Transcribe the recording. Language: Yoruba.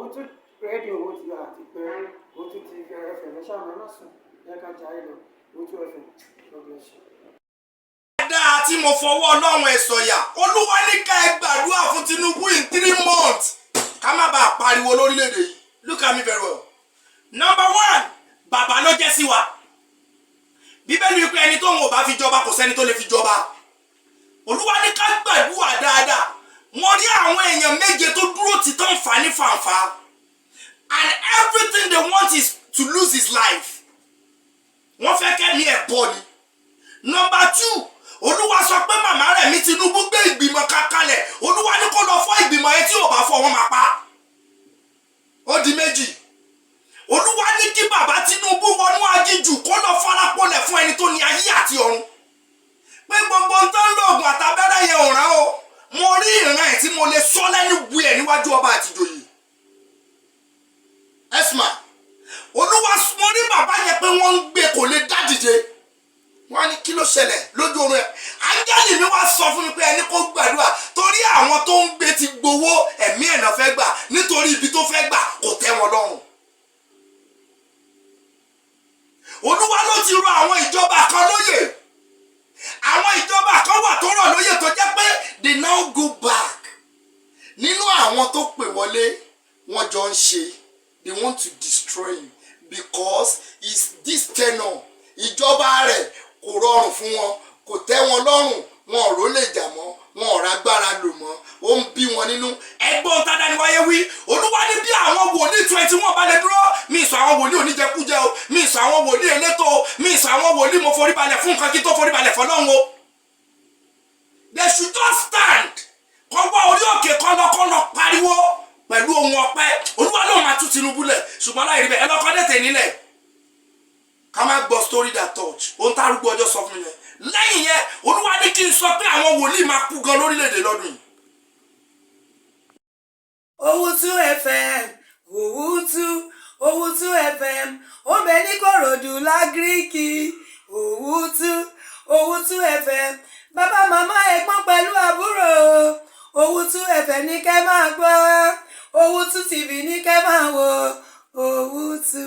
Owutu rédíò Owutu àti pé Owutu TV FM ṣáà máa sùn yẹ ká jà ìlọ Owutu FM lọ́gbẹ̀ẹ́sì. dáa tí mo fọwọ́ ọlọ́run ẹ̀ sọ̀yà olúwa ní ká ẹ gbàdúrà fún Tinubu in 3 months ká má bàa pariwo lórílẹ̀‐èdè yìí. Look at me very well. Number 1, bàbá ló jẹ́ sí wa. Bíbélì wípé ẹni tó ń wò bá fi jọba kò sẹ́ni tó lè fi jọba. Olúwa ní ká gbàdúrà dáadáa. Wọ́n rí àwọn èèyàn méje tó dúró tì tán fà ní fàǹfà. And everything they want is to lose his life. Wọ́n fẹ́ kẹ́mi ẹ̀ bọ̀ ni. Number 2, olúwa sọ pé màmá rẹ̀ mi Tinubu gbé ìgbìmọ̀ kankanlẹ̀. Olúwa ní kó lọ fọ́ ìgbìmọ̀ yẹn tí ò bá fọ́ wọn máa pa. Ó di méjì. Olúwa ní kí bàbá Tinubu wọnú aginjù kó lọ farapọ̀lẹ̀ fún ẹni tó ní ayé àti ọ̀run. Pé gbogbo ń tán lóògùn àtàbẹ́rẹ́ yẹn ò rán o. Mo rí ìran ẹ̀ tí mo lè sọ lẹ́nu bu ẹ̀ níwájú ọba àtijọ́yè. Esma, olúwa mo rí bàbá yẹn pé wọ́n ń gbé kò lè dá dìde. Wọ́n á ní kí ló ṣẹlẹ̀ lójú oorun ẹ̀. Áńgẹ́lì mi wá sọ fún mi pé ẹni kó gbàdúrà torí àwọn tó ń gbé ti gbowó ẹ̀mí ẹ̀nà fẹ́ gbà nítorí ibi tó fẹ́ gbà kò tẹ́ wọn lọ́rùn. Olúwa ló ti rọ àwọn ìjọba kan lóyè. Àwọn ìjọba kan wà tó rọ̀ lóyè tó jẹ́ pé they now go back. Nínú àwọn tó pè wọlé wọ́n jọ ń ṣe. They want to destroy him because it's this tenor. Ìjọba rẹ̀ kò rọrùn fún wọn, kò tẹ́ wọn lọ́rùn, wọn ò ró lè jà mọ́, wọn ò rágbára lò mọ́, ó ń bí wọn nínú. Ẹgbọ́n tádá ni wáyé wí, olúwa ní bí àwọn wòlíì 21 bá lè dúró, mi sọ àwọn wòlíì oníjẹkújẹ o, mi sọ àwọn wòlíì elétò o, mi sọ àwọn wòlíì mo forí balẹ̀ fún nǹkan kí tó forí balẹ̀ fọlọ́run o. They should just stand. Kọ́ wá orí òkè kọ́lọ́kọ́lọ́ pariwo pẹ̀lú ohun ọpẹ́. Olúwa ló máa tú Tinubu lẹ̀, ṣùgbọ́n láì rí bẹ́ẹ̀ ẹ lọ́kọ́ dẹ̀tẹ̀ nílẹ̀. Ká má gbọ́ story that touch. Ohun tá arúgbó ọjọ́ sọ fún mi yẹn. Lẹ́yìn yẹn, olúwa ní kí n sọ pé àwọn wòlíì máa kú gan lórílẹ̀‐èdè lọ́dún yìí. Owutu FM, Owutu FM, ó bẹ ní Kòròdú lágíríkì. Owutu FM, bàbá màmá ẹ̀gbọ́n pẹ̀lú àbúrò. Owutu FM ní kẹ́ máa gbọ́, Owutu TV ní kẹ́ máa wò. Owutu.